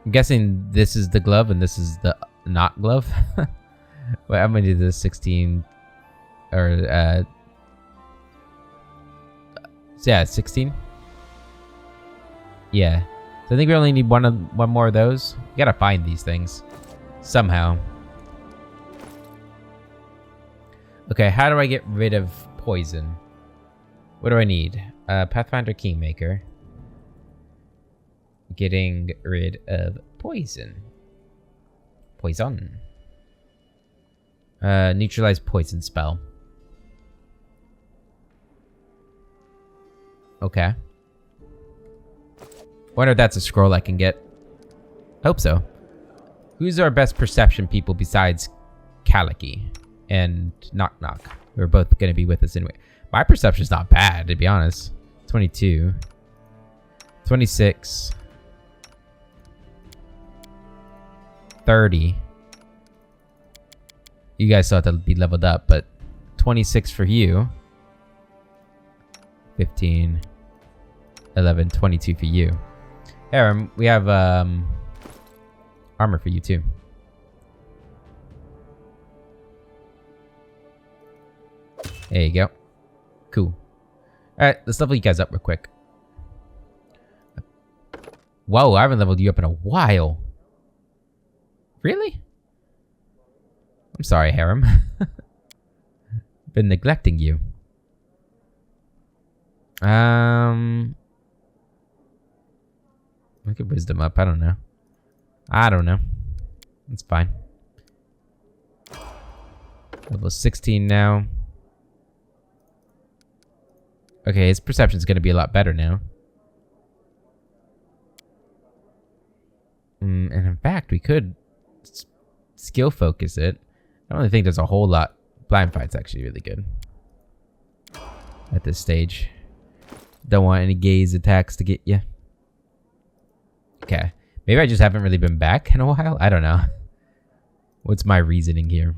I'm guessing this is the glove and this is the not glove. Wait, I'm gonna do this 16 or yeah, 16. Yeah. So I think we only need one more of those. We gotta find these things somehow. Okay, how do I get rid of poison? What do I need? Pathfinder Kingmaker. Getting rid of poison. Poison. Neutralize poison spell. Okay. Wonder if that's a scroll I can get. Hope so. Who's our best perception people besides Kaliki and Knock Knock? We're both going to be with us anyway. My perception's not bad, to be honest. 22. 26. 30. You guys still have to be leveled up, but 26 for you. 15. 11. 22 for you. Harem, we have armor for you too. There you go. Cool. Alright, let's level you guys up real quick. Whoa, I haven't leveled you up in a while. Really? I'm sorry, Harem. Been neglecting you. Look at wisdom up. I don't know. That's fine. Level 16 now. Okay, his perception's gonna be a lot better now. And in fact, we could skill focus it. I don't really think there's a whole lot. Blind Fight's actually really good at this stage. Don't want any gaze attacks to get you. Okay. Maybe I just haven't really been back in a while. I don't know. What's my reasoning here?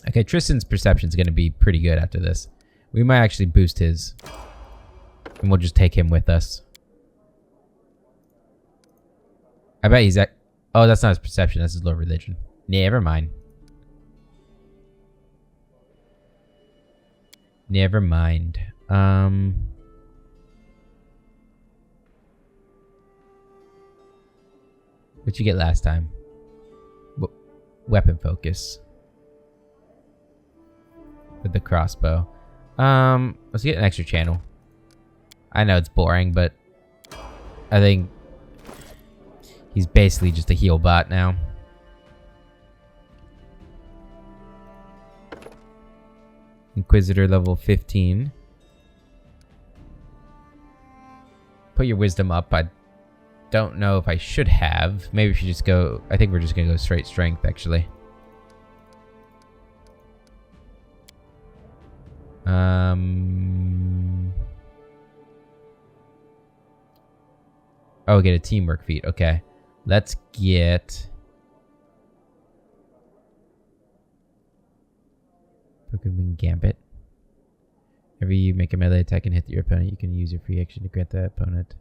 Okay, Tristan's perception's going to be pretty good after this. We might actually boost his. And we'll just take him with us. I bet he's at... Oh, that's not his perception. That's his low religion. Never mind. Never mind. What'd you get last time? Weapon focus. With the crossbow. Let's get an extra channel. I know it's boring, but I think he's basically just a heal bot now. Inquisitor level 15. Put your wisdom up. I don't know if I should have. Maybe we should just go... I think we're just going to go straight strength, actually. Oh, get a teamwork feat. Okay. Let's get... Broken Wing Gambit. Every you make a melee attack and hit your opponent, you can use your free action to grant that opponent.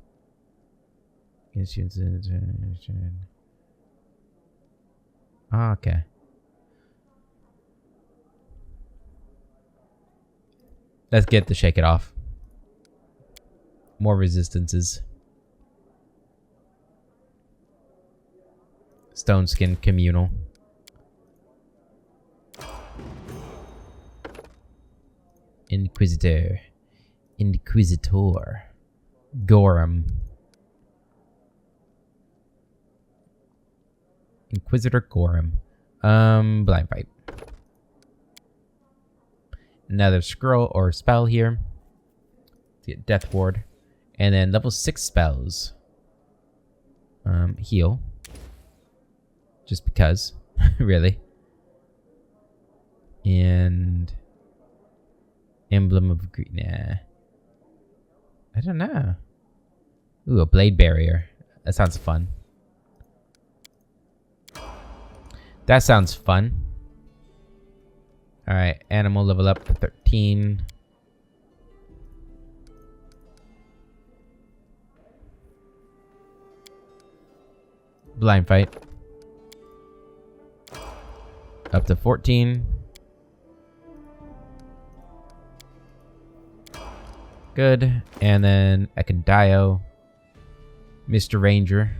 Ah, okay. Let's get the shake it off. More resistances. Stone Skin Communal. Inquisitor. Gorham. Inquisitor Gorham. Blind Fight. Another scroll or spell here. Let's get Death Ward. And then level 6 spells. Heal. Just because. Really. And... Emblem of Green. Nah. I don't know. Ooh, a Blade Barrier. That sounds fun. That sounds fun. Alright, animal level up to 13. Blind Fight. Up to 14. Good. And then Ekandio. Mr. Ranger.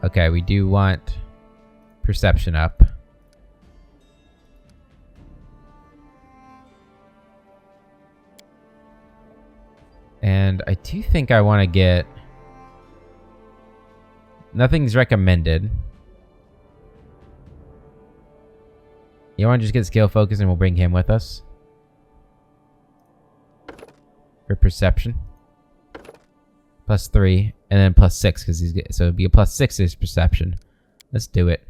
Okay, we do want perception up. And I do think I want to get... Nothing's recommended. You want to just get skill focus and we'll bring him with us? For perception. +3, and then +6 because he's so it'd be a +6 is perception. Let's do it.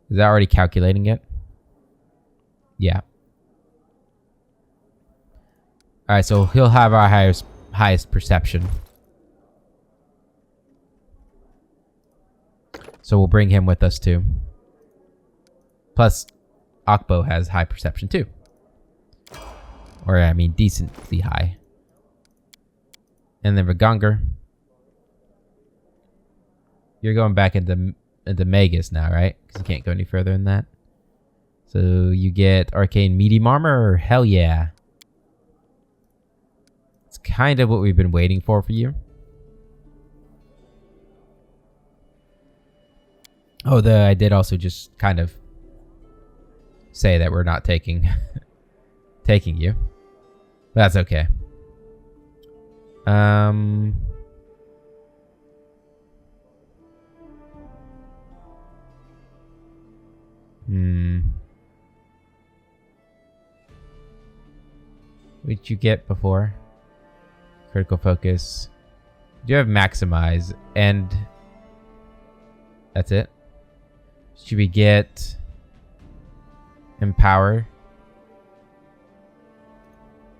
Is that already calculating it? Yeah. All right, so he'll have our highest perception. So we'll bring him with us too. Plus, Akbo has high perception too. Or I mean, decently high. And then Regonger. You're going back into Magus now, right? Because you can't go any further than that. So you get Arcane Medium Armor? Hell yeah. It's kind of what we've been waiting for you. Oh, I did also just kind of say that we're not taking you. But that's okay. Um... What did you get before? Critical focus. You do have maximize, and that's it. Should we get empower?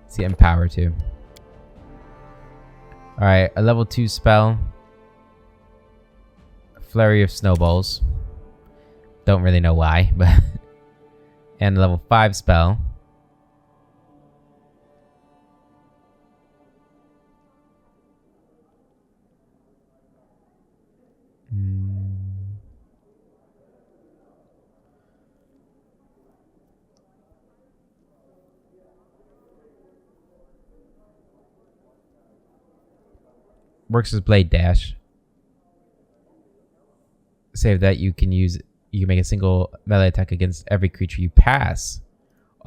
Let's see, empower too. Alright, a level 2 spell. A flurry of snowballs. Don't really know why, but and a level 5 spell. Works as blade dash. Save that you can use. You can make a single melee attack against every creature you pass.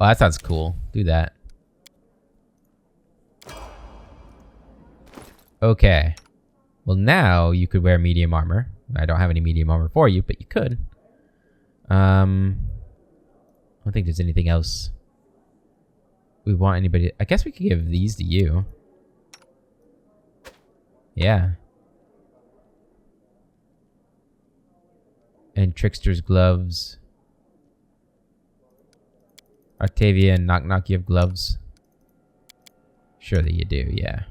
Oh, that sounds cool. Do that. Okay. Well, now you could wear medium armor. I don't have any medium armor for you, but you could. I don't think there's anything else we want anybody. I guess we could give these to you. Yeah. And Trickster's gloves. Octavia and Knock Knock, you have gloves? Surely you do, yeah.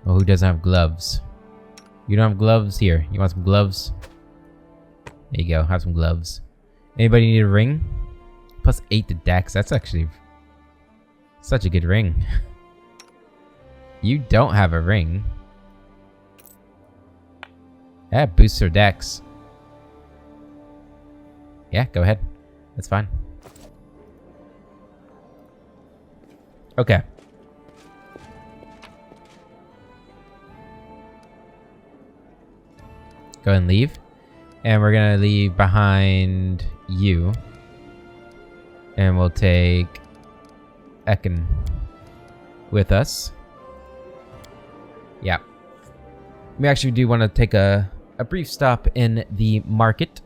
Well, who doesn't have gloves? You don't have gloves? Here, you want some gloves? There you go, have some gloves. Anybody need a ring? Plus 8 to dex, that's actually such a good ring. You don't have a ring. Yeah, boosts her dex. Yeah, go ahead. That's fine. Okay. Go ahead and leave. And we're gonna leave behind you. And we'll take Ekin with us. Yeah. We actually do want to take a brief stop in the market.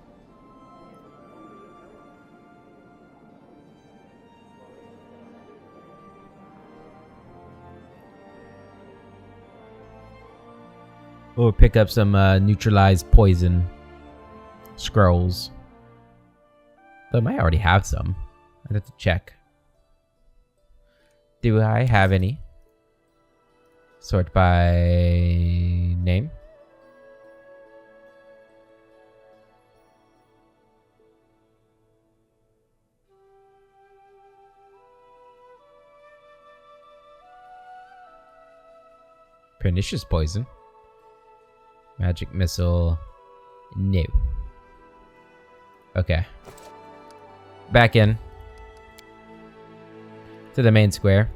We'll pick up some neutralized poison scrolls. Though I might already have some. I'd have to check. Do I have any? Sort by name. Pernicious poison. Magic missile. No. Okay. Back in. To the main square.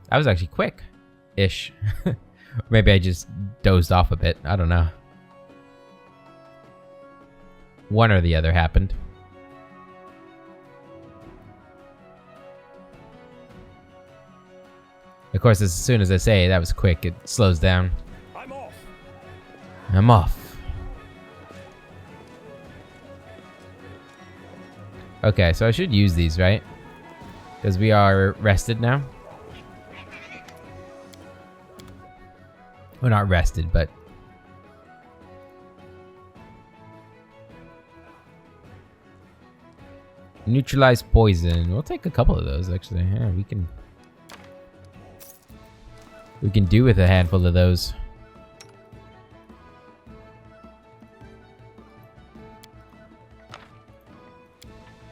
That was actually quick-ish. Maybe I just dozed off a bit. I don't know. One or the other happened. Of course, as soon as I say that was quick, it slows down. I'm off. I'm off. Okay, so I should use these, right? Because we are rested now. Well, not rested, but... Neutralize poison. We'll take a couple of those, actually. Yeah, we can do with a handful of those.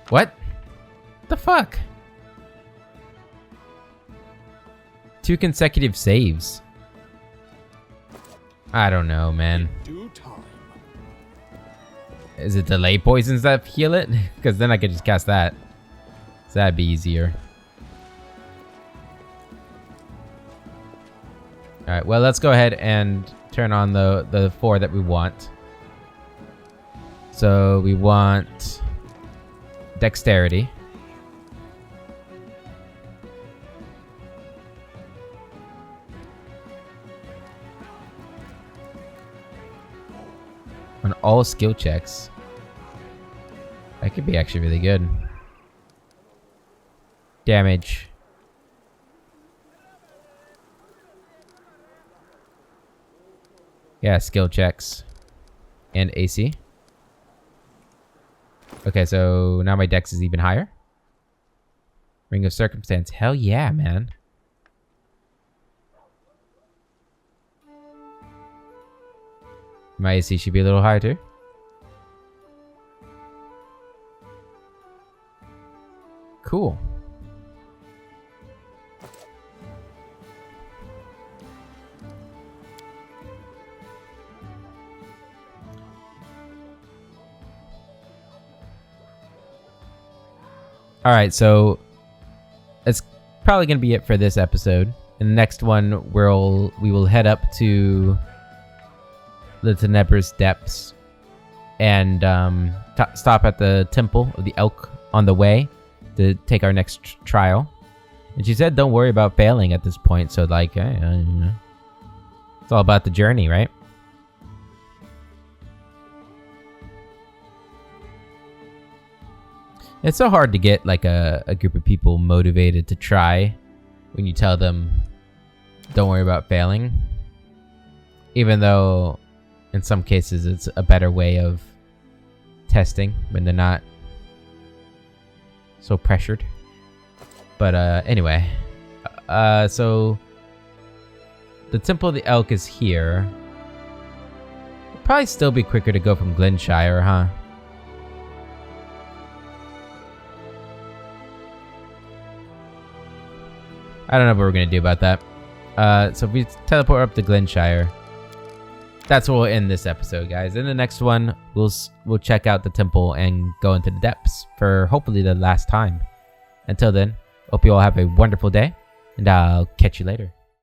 What? What the fuck? 2 consecutive saves. I don't know, man. Due time. Is it delay poisons that heal it? Because then I could just cast that. So that'd be easier. Alright, well, let's go ahead and turn on the 4 that we want. So we want dexterity. On all skill checks. That could be actually really good. Damage. Yeah, skill checks. And AC. Okay, so now my dex is even higher. Ring of Circumstance. Hell yeah, man. My AC should be a little higher too. Cool. Alright, so it's probably going to be it for this episode. In the next one, we will head up to the Tenebra's Depths and stop at the Temple of the Elk on the way to take our next trial. And she said don't worry about failing at this point, so like, you know, it's all about the journey, right? It's so hard to get like a group of people motivated to try when you tell them don't worry about failing. Even though in some cases it's a better way of testing when they're not so pressured. But anyway, so the Temple of the Elk is here. It'd probably still be quicker to go from Glenshire, huh? I don't know what we're gonna do about that. So if we teleport up to Glenshire, that's where we'll end this episode, guys. In the next one, we'll check out the temple and go into the depths for hopefully the last time. Until then, hope you all have a wonderful day, and I'll catch you later.